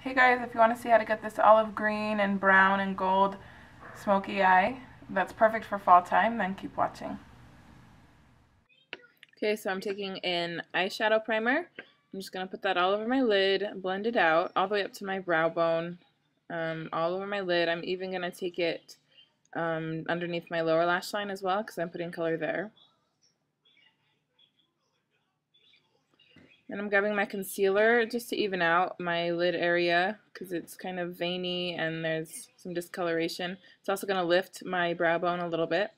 Hey guys, if you want to see how to get this olive green and brown and gold smoky eye that's perfect for fall time, then keep watching. Okay, so I'm taking an eyeshadow primer. I'm just going to put that all over my lid, blend it out all the way up to my brow bone, all over my lid. I'm even going to take it underneath my lower lash line as well because I'm putting color there. And I'm grabbing my concealer just to even out my lid area because it's kind of veiny and there's some discoloration. It's also going to lift my brow bone a little bit.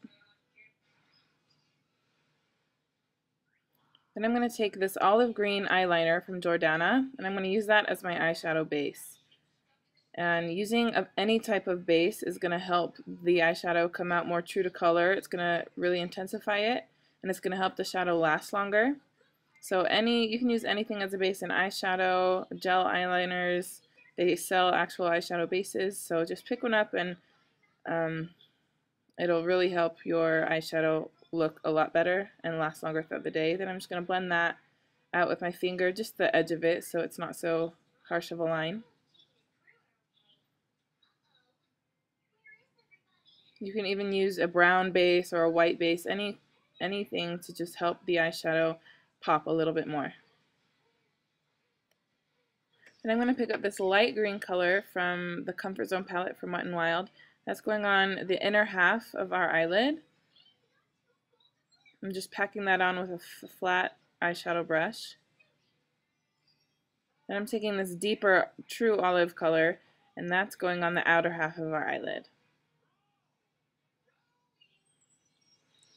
Then I'm going to take this olive green eyeliner from Jordana and I'm going to use that as my eyeshadow base. And using any type of base is going to help the eyeshadow come out more true to color. It's going to really intensify it and it's going to help the shadow last longer. So you can use anything as a base in eyeshadow, gel eyeliners. They sell actual eyeshadow bases, so just pick one up and it'll really help your eyeshadow look a lot better and last longer throughout the day. Then I'm just going to blend that out with my finger, just the edge of it, so it's not so harsh of a line. You can even use a brown base or a white base, anything to just help the eyeshadow pop a little bit more. And I'm going to pick up this light green color from the Comfort Zone palette from Wet n Wild. That's going on the inner half of our eyelid. I'm just packing that on with a flat eyeshadow brush. And I'm taking this deeper true olive color and that's going on the outer half of our eyelid.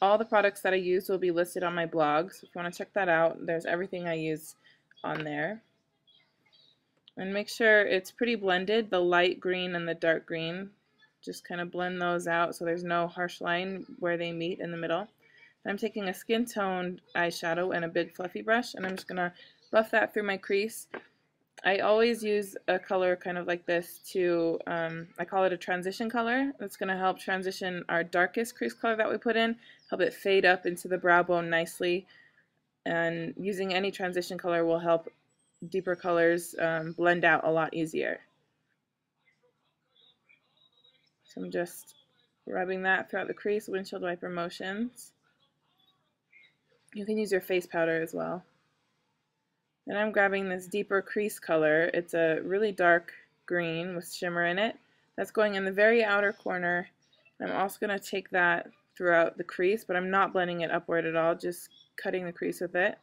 All the products that I use will be listed on my blog, so if you want to check that out, there's everything I use on there. And make sure it's pretty blended, the light green and the dark green. Just kind of blend those out so there's no harsh line where they meet in the middle. I'm taking a skin toned eyeshadow and a big fluffy brush and I'm just going to buff that through my crease. I always use a color kind of like this to, I call it a transition color. It's going to help transition our darkest crease color that we put in, help it fade up into the brow bone nicely, and using any transition color will help deeper colors blend out a lot easier. So I'm just rubbing that throughout the crease, windshield wiper motions. You can use your face powder as well. Then I'm grabbing this deeper crease color. It's a really dark green with shimmer in it. That's going in the very outer corner. I'm also going to take that throughout the crease, but I'm not blending it upward at all, just cutting the crease with it.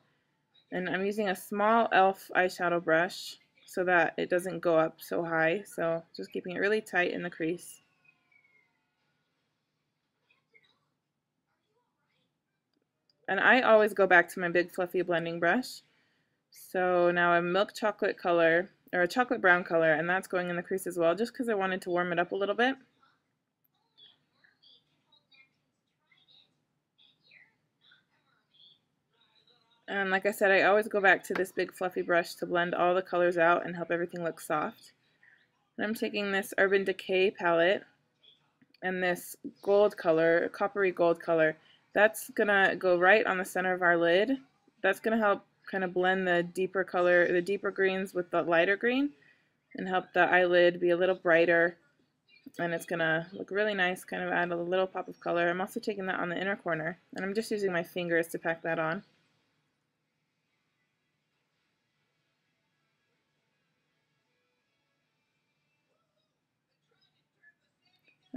And I'm using a small e.l.f. eyeshadow brush so that it doesn't go up so high, so just keeping it really tight in the crease. And I always go back to my big fluffy blending brush. So now a milk chocolate color, or a chocolate brown color, and that's going in the crease as well, just because I wanted to warm it up a little bit. And like I said, I always go back to this big fluffy brush to blend all the colors out and help everything look soft. And I'm taking this Urban Decay palette and this gold color, coppery gold color. That's gonna go right on the center of our lid. That's gonna help kind of blend the deeper color, the deeper greens with the lighter green and help the eyelid be a little brighter, and it's gonna look really nice, kind of add a little pop of color. I'm also taking that on the inner corner and I'm just using my fingers to pack that on.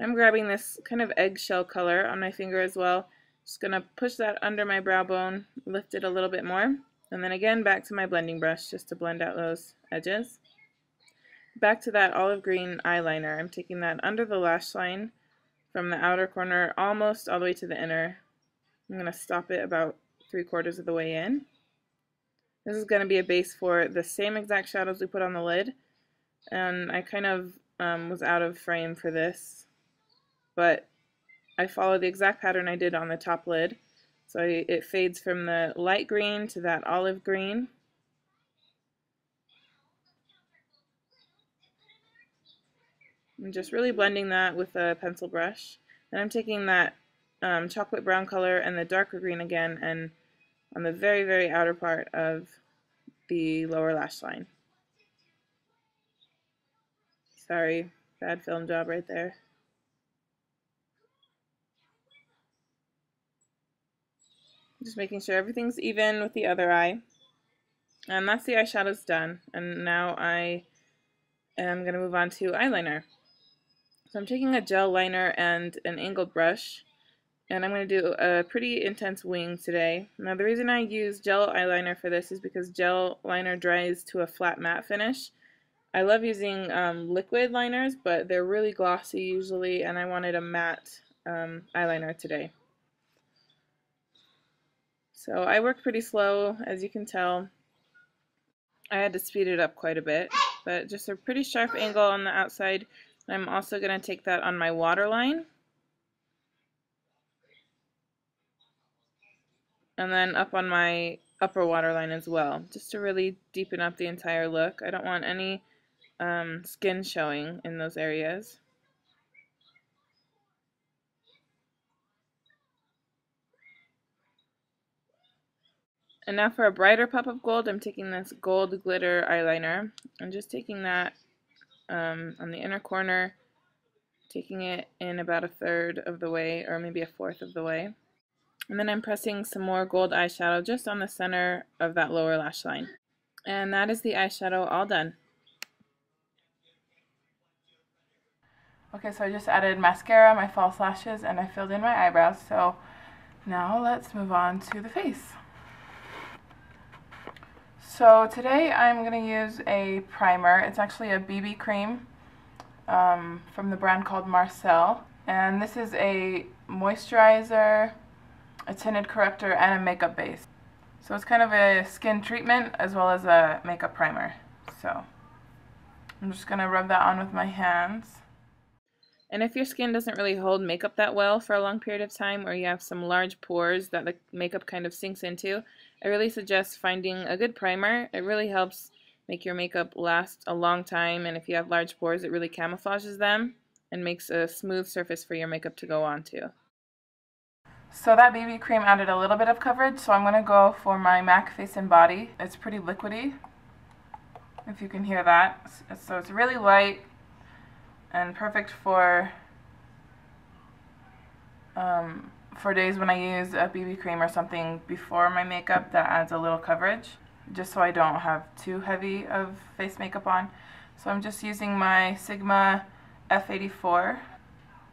I'm grabbing this kind of eggshell color on my finger as well. Just going to push that under my brow bone, lift it a little bit more, and then again back to my blending brush just to blend out those edges. Back to that olive green eyeliner. I'm taking that under the lash line from the outer corner almost all the way to the inner. I'm going to stop it about 3/4 of the way in. This is going to be a base for the same exact shadows we put on the lid, and I kind of was out of frame for this, but I follow the exact pattern I did on the top lid. So it fades from the light green to that olive green. I'm just really blending that with a pencil brush. And I'm taking that chocolate brown color and the darker green again and on the very, very outer part of the lower lash line. Sorry, bad film job right there. Just making sure everything's even with the other eye. And that's the eyeshadows done. And now I am going to move on to eyeliner. So I'm taking a gel liner and an angled brush, and I'm going to do a pretty intense wing today. Now the reason I use gel eyeliner for this is because gel liner dries to a flat matte finish. I love using liquid liners, but they're really glossy usually, and I wanted a matte eyeliner today. So I worked pretty slow, as you can tell. I had to speed it up quite a bit, but just a pretty sharp angle on the outside. I'm also going to take that on my waterline, and then up on my upper waterline as well, just to really deepen up the entire look. I don't want any skin showing in those areas. And now for a brighter pop of gold, I'm taking this gold glitter eyeliner. I'm just taking that on the inner corner, taking it in about a third of the way, or maybe a fourth of the way. And then I'm pressing some more gold eyeshadow just on the center of that lower lash line. And that is the eyeshadow all done. Okay, so I just added mascara, my false lashes, and I filled in my eyebrows. So now let's move on to the face. So today I'm going to use a primer. It's actually a BB cream from the brand called Marcel. And this is a moisturizer, a tinted corrector, and a makeup base. So it's kind of a skin treatment as well as a makeup primer. So I'm just going to rub that on with my hands. And if your skin doesn't really hold makeup that well for a long period of time, or you have some large pores that the makeup kind of sinks into, I really suggest finding a good primer. It really helps make your makeup last a long time, and if you have large pores, it really camouflages them and makes a smooth surface for your makeup to go onto. So that BB cream added a little bit of coverage, so I'm going to go for my MAC Face and Body. It's pretty liquidy, if you can hear that. So it's really light and perfect for days when I use a BB cream or something before my makeup that adds a little coverage, just so I don't have too heavy of face makeup on. So I'm just using my Sigma F84,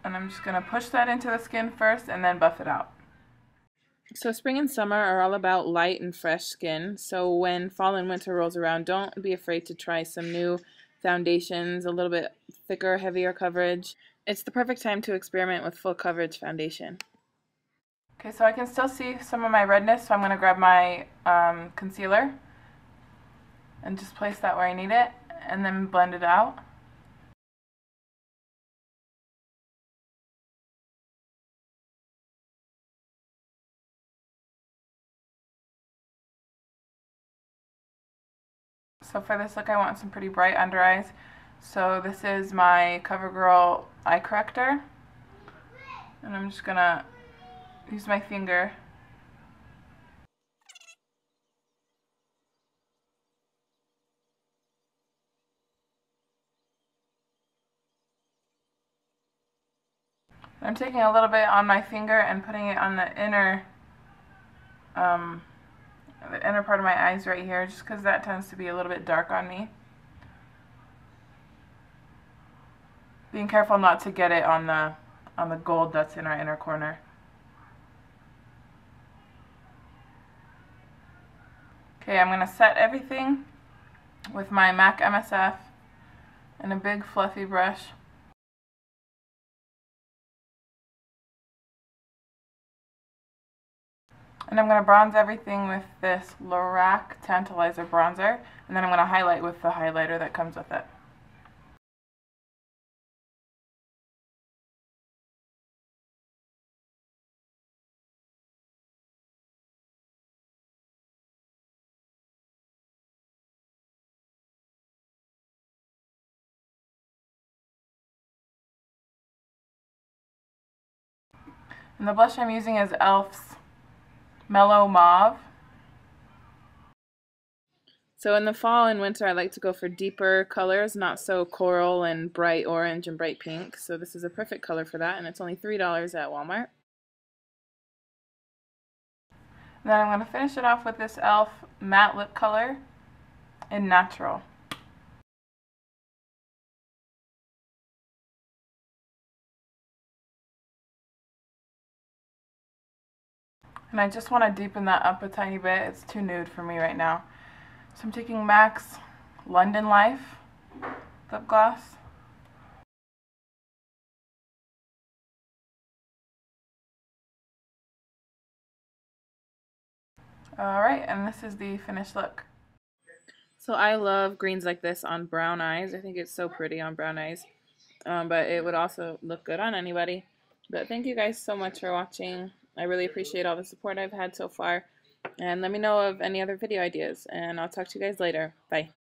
and I'm just going to push that into the skin first and then buff it out. So spring and summer are all about light and fresh skin, so when fall and winter rolls around, don't be afraid to try some new foundations, a little bit thicker, heavier coverage. It's the perfect time to experiment with full coverage foundation. Okay, so I can still see some of my redness, so I'm going to grab my concealer and just place that where I need it, and then blend it out. So for this look, I want some pretty bright under eyes. So this is my Covergirl Eye Corrector, and I'm just going to use my finger . I'm taking a little bit on my finger and putting it on the inner part of my eyes right here, just because that tends to be a little bit dark on me. Being careful not to get it on the gold that's in our inner corner. Okay, I'm going to set everything with my MAC MSF and a big fluffy brush. And I'm going to bronze everything with this Lorac Tantalizer bronzer, and then I'm going to highlight with the highlighter that comes with it. And the blush I'm using is e.l.f.'s Mellow Mauve. So in the fall and winter, I like to go for deeper colors, not so coral and bright orange and bright pink. So this is a perfect color for that, and it's only $3 at Walmart. And then I'm going to finish it off with this e.l.f. matte lip color in Natural. And I just want to deepen that up a tiny bit. It's too nude for me right now. So I'm taking MAC's London Life lip gloss. Alright, and this is the finished look. So I love greens like this on brown eyes. I think it's so pretty on brown eyes. But it would also look good on anybody. But thank you guys so much for watching. I really appreciate all the support I've had so far. And let me know of any other video ideas. And I'll talk to you guys later. Bye.